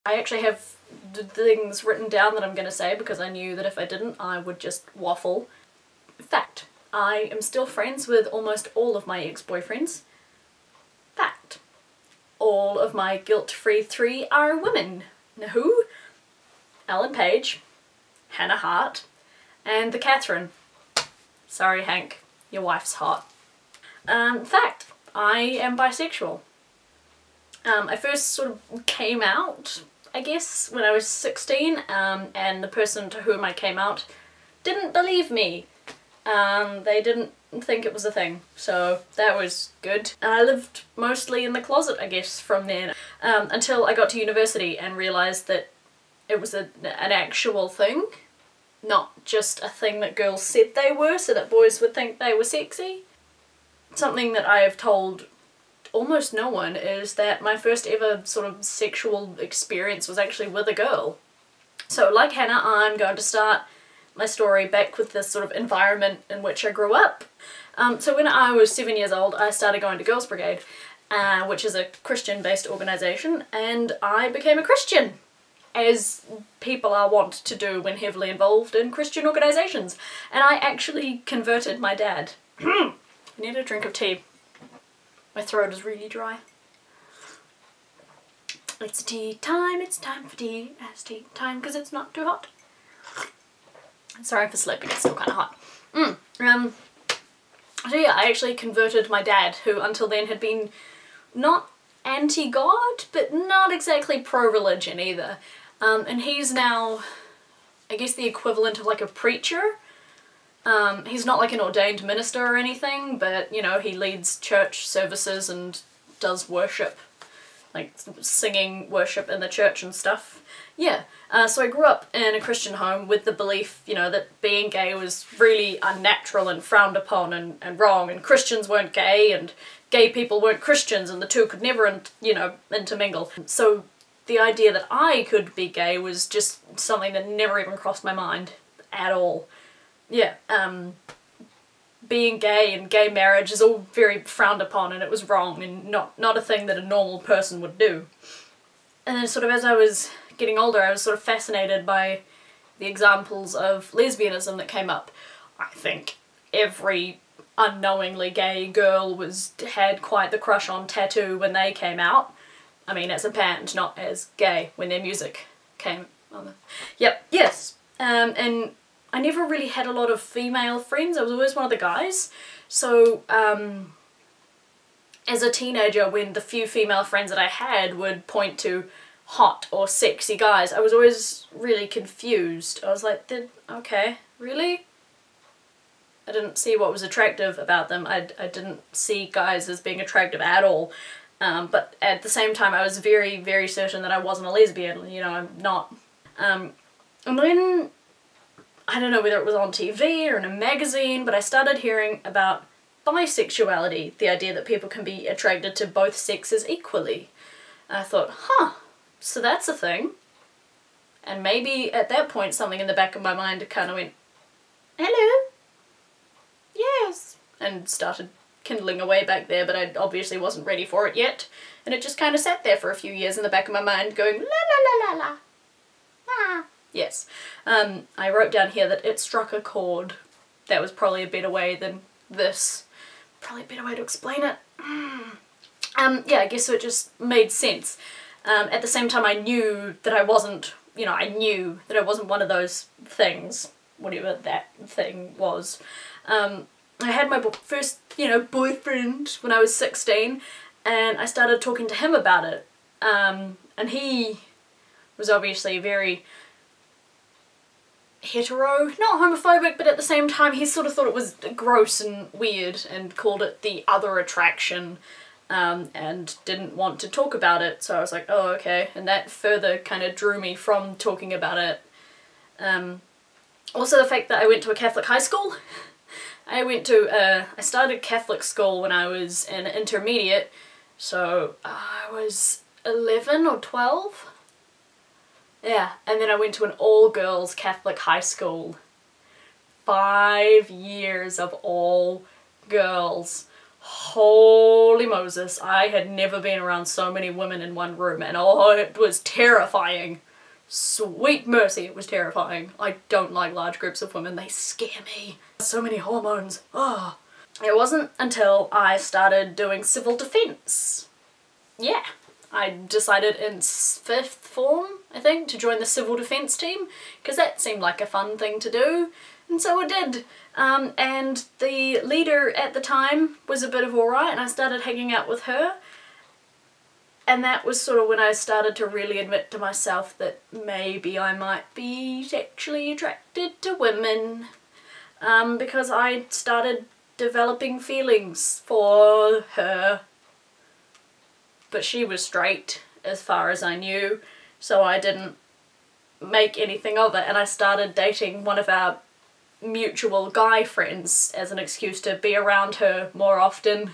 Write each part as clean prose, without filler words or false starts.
I actually have things written down that I'm going to say because I knew that if I didn't I would just waffle. Fact. I am still friends with almost all of my ex-boyfriends. Fact. All of my guilt-free 3 are women. Now who? Ellen Page, Hannah Hart, and the Catherine. Sorry Hank, your wife's hot. Fact. I am bisexual. I first sort of came out, I guess, when I was 16, and the person to whom I came out didn't believe me. They didn't think it was a thing, so that was good. And I lived mostly in the closet, I guess, from then, until I got to university and realised that it was an actual thing, not just a thing that girls said they were so that boys would think they were sexy. Something that I have told almost no one is that my first ever sort of sexual experience was actually with a girl. So like Hannah, I'm going to start my story back with this sort of environment in which I grew up. So when I was 7 years old, I started going to Girls Brigade, which is a Christian-based organisation, and I became a Christian, as people are wont to do when heavily involved in Christian organisations. And I actually converted my dad. I need a drink of tea. My throat is really dry. It's tea time, it's time for tea. It's tea time because it's not too hot. Sorry for slipping, it's still kind of hot. So yeah, I actually converted my dad, who until then had been not anti-God, but not exactly pro-religion either. And he's now, I guess, the equivalent of like a preacher. He's not like an ordained minister or anything, but you know, he leads church services and does worship, like singing worship in the church and stuff. Yeah, so I grew up in a Christian home with the belief, you know, that being gay was really unnatural and frowned upon and wrong, and Christians weren't gay and gay people weren't Christians and the two could never, you know, intermingle. So the idea that I could be gay was just something that never even crossed my mind at all. Yeah, being gay and gay marriage is all very frowned upon and it was wrong and not a thing that a normal person would do. And then sort of as I was getting older, I was sort of fascinated by the examples of lesbianism that came up. I think every unknowingly gay girl had quite the crush on Tattoo when they came out. I mean, as a band, not as gay, when their music came on the... Yep, yes. And I never really had a lot of female friends. I was always one of the guys. So, as a teenager, when the few female friends that I had would point to hot or sexy guys, I was always really confused. I was like, okay, really? I didn't see what was attractive about them. I didn't see guys as being attractive at all. But at the same time, I was very, very certain that I wasn't a lesbian. You know, I'm not. And then, I don't know whether it was on TV or in a magazine, but I started hearing about bisexuality, the idea that people can be attracted to both sexes equally. And I thought, huh, so that's a thing. And maybe at that point something in the back of my mind kind of went, hello? Yes. And started kindling away back there, but I obviously wasn't ready for it yet. And it just kind of sat there for a few years in the back of my mind going, la la la la la. Ah. Yes. I wrote down here that it struck a chord. That was probably a better way than this. Probably a better way to explain it. Yeah, I guess so it just made sense. At the same time, I knew that I wasn't, you know, I knew that I wasn't one of those things, whatever that thing was. I had my first, you know, boyfriend when I was 16, and I started talking to him about it. And he was obviously very hetero, not homophobic, but at the same time he sort of thought it was gross and weird and called it the other attraction, and didn't want to talk about it. So I was like, oh, okay, and that further kind of drew me from talking about it. Also the fact that I went to a Catholic high school. I started Catholic school when I was in intermediate, so I was 11 or 12. Yeah, and then I went to an all-girls Catholic high school. 5 years of all girls. Holy Moses, I had never been around so many women in one room, and oh, it was terrifying. Sweet mercy, it was terrifying. I don't like large groups of women, they scare me. So many hormones, oh. It wasn't until I started doing civil defence. Yeah, I decided in 5th form, I think, to join the civil defence team, because that seemed like a fun thing to do, and so I did. And the leader at the time was a bit of alright, and I started hanging out with her. And that was sort of when I started to really admit to myself that maybe I might be sexually attracted to women. Because I started developing feelings for her. But she was straight, as far as I knew, so I didn't make anything of it, and I started dating one of our mutual guy friends as an excuse to be around her more often.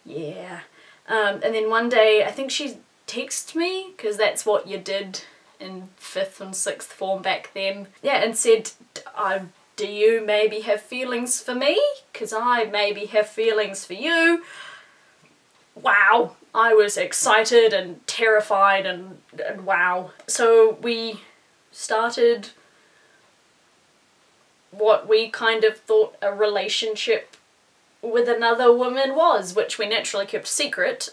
Yeah. And then one day, I think she texted me, because that's what you did in 5th and 6th form back then. Yeah, and said, do you maybe have feelings for me? Because I maybe have feelings for you. Wow. I was excited and terrified and wow. So we started what we kind of thought a relationship with another woman was, which we naturally kept secret,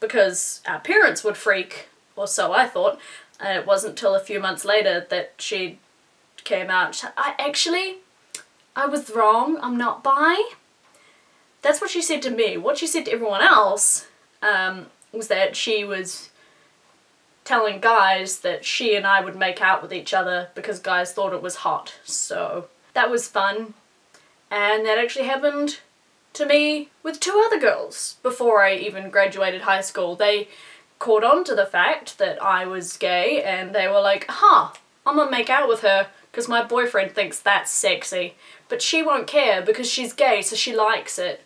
because our parents would freak, or so I thought. It wasn't till a few months later that she came out. She said, I was wrong, I'm not bi. That's what she said to me. What she said to everyone else was that she was telling guys that she and I would make out with each other because guys thought it was hot. So that was fun. And that actually happened to me with 2 other girls before I even graduated high school. They caught on to the fact that I was gay, and they were like, I'm gonna make out with her because my boyfriend thinks that's sexy. But she won't care because she's gay, so she likes it.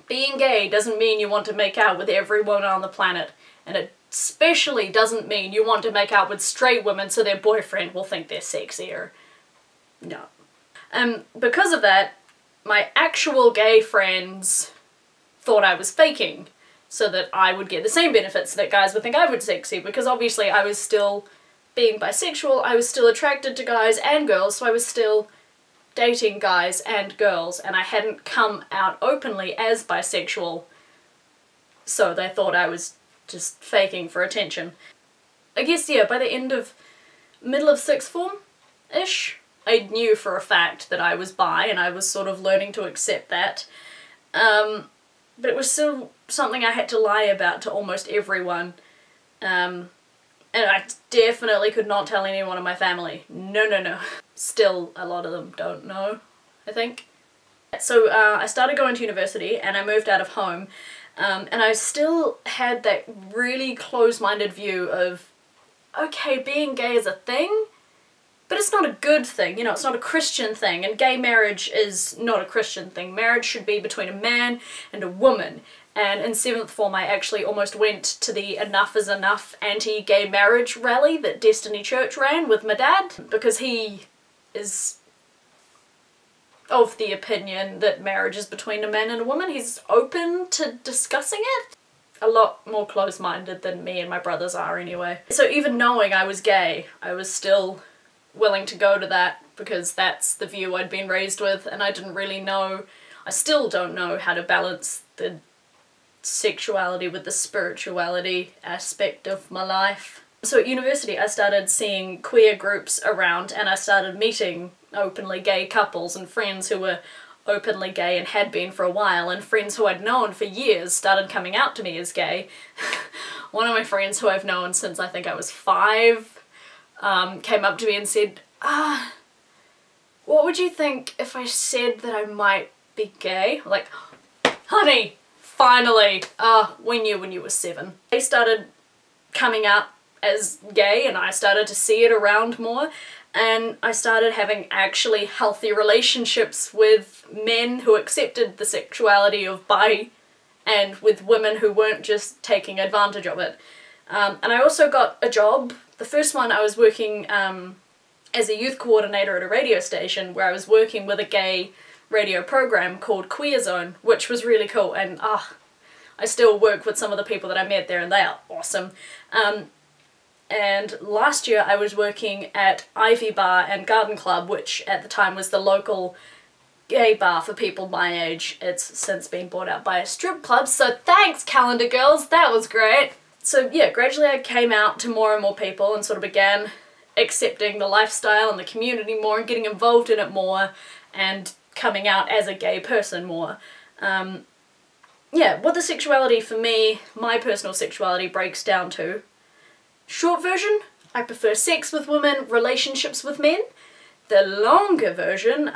Being gay doesn't mean you want to make out with everyone on the planet, and it especially doesn't mean you want to make out with straight women so their boyfriend will think they're sexier. No. Because of that, my actual gay friends thought I was faking, so that I would get the same benefits that guys would think I was sexy, because obviously I was still being bisexual, I was still attracted to guys and girls, so I was still dating guys and girls, and I hadn't come out openly as bisexual, so they thought I was just faking for attention. I guess, yeah, by the end of middle of 6th form-ish, I knew for a fact that I was bi, and I was sort of learning to accept that. But it was still something I had to lie about to almost everyone. And I definitely could not tell anyone in my family. No, no, no. Still, a lot of them don't know, I think. So I started going to university, and I moved out of home. And I still had that really close-minded view of, okay, being gay is a thing, but it's not a good thing, you know, it's not a Christian thing, and gay marriage is not a Christian thing. Marriage should be between a man and a woman. And in 7th form I actually almost went to the Enough is Enough anti-gay marriage rally that Destiny Church ran with my dad, because he is of the opinion that marriage is between a man and a woman. He's open to discussing it. A lot more close-minded than me and my brothers are anyway. So even knowing I was gay, I was still willing to go to that because that's the view I'd been raised with, and I didn't really know, I still don't know how to balance the sexuality with the spirituality aspect of my life. So at university I started seeing queer groups around, and I started meeting openly gay couples and friends who were openly gay and had been for a while, and friends who I'd known for years started coming out to me as gay. One of my friends who I've known since I think I was 5 came up to me and said, what would you think if I said that I might be gay? I'm like, honey, finally, we knew when you were 7. They started coming out as gay, and I started to see it around more, and I started having actually healthy relationships with men who accepted the sexuality of bi, and with women who weren't just taking advantage of it. And I also got a job. The first one I was working as a youth coordinator at a radio station, where I was working with a gay radio program called Queer Zone, which was really cool, and I still work with some of the people that I met there and they are awesome. And last year I was working at Ivy Bar and Garden Club, which at the time was the local gay bar for people my age. It's since been bought out by a strip club, so thanks Calendar Girls, that was great. So yeah, gradually I came out to more and more people and sort of began accepting the lifestyle and the community more and getting involved in it more and coming out as a gay person more. Yeah, what the sexuality for me, my personal sexuality breaks down to. Short version, I prefer sex with women, relationships with men. The longer version,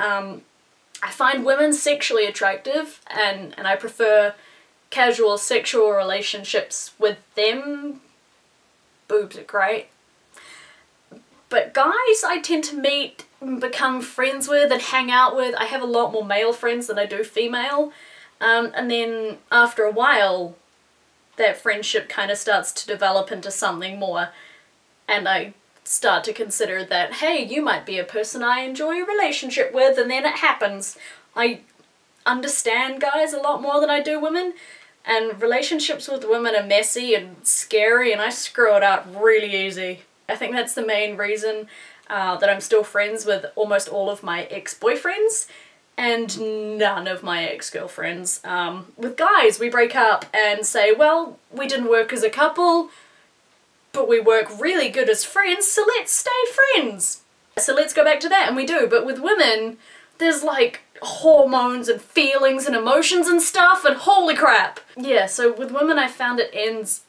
I find women sexually attractive and I prefer casual sexual relationships with them. Boobs are great. But guys I tend to meet, become friends with and hang out with. I have a lot more male friends than I do female. And then after a while that friendship kind of starts to develop into something more and I start to consider that, hey, you might be a person I enjoy a relationship with, and then it happens. I understand guys a lot more than I do women, and relationships with women are messy and scary and I screw it up really easy. I think that's the main reason that I'm still friends with almost all of my ex-boyfriends and none of my ex-girlfriends. With guys, we break up and say, well, we didn't work as a couple, but we work really good as friends, so let's stay friends. So let's go back to that, and we do. But with women, there's like hormones and feelings and emotions and stuff, and holy crap. Yeah, so with women I found it ends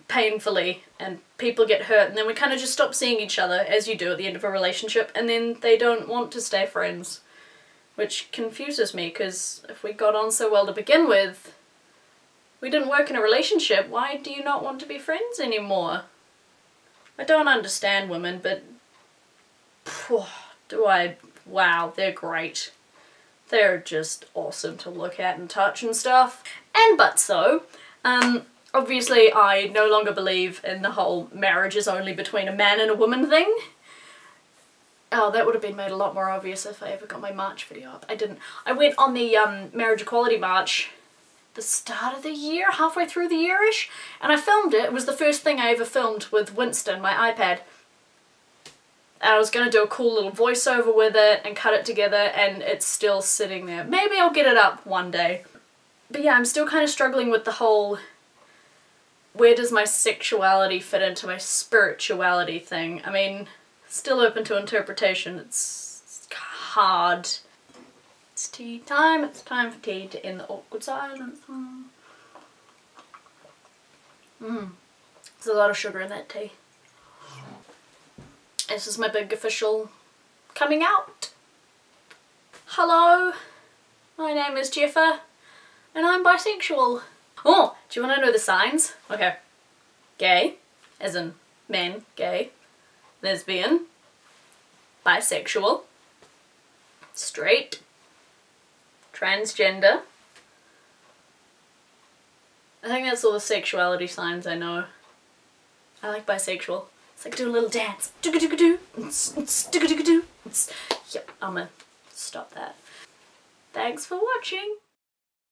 painfully and people get hurt and then we kind of just stop seeing each other, as you do at the end of a relationship, and then they don't want to stay friends. Which confuses me, because if we got on so well to begin with, we didn't work in a relationship, why do you not want to be friends anymore? I don't understand women, but wow, they're great. They're just awesome to look at and touch and stuff. And but so, obviously I no longer believe in the whole marriage is only between a man and a woman thing. Oh, that would have been made a lot more obvious if I ever got my March video up. I didn't. I went on the Marriage Equality March the start of the year, halfway through the year-ish, and I filmed it. It was the first thing I ever filmed with Winston, my iPad. I was gonna do a cool little voiceover with it and cut it together, and it's still sitting there. Maybe I'll get it up one day. But yeah, I'm still kind of struggling with the whole where does my sexuality fit into my spirituality thing. I mean, still open to interpretation. It's hard. It's tea time. It's time for tea to end the awkward silence. There's a lot of sugar in that tea. This is my big official coming out. Hello, my name is Jeffa and I'm bisexual. Oh, do you want to know the signs? Okay. Gay, as in man, gay. Lesbian, bisexual, straight, transgender. I think that's all the sexuality signs I know. I like bisexual. It's like do a little dance. Yep, I'm gonna stop that. Thanks for watching.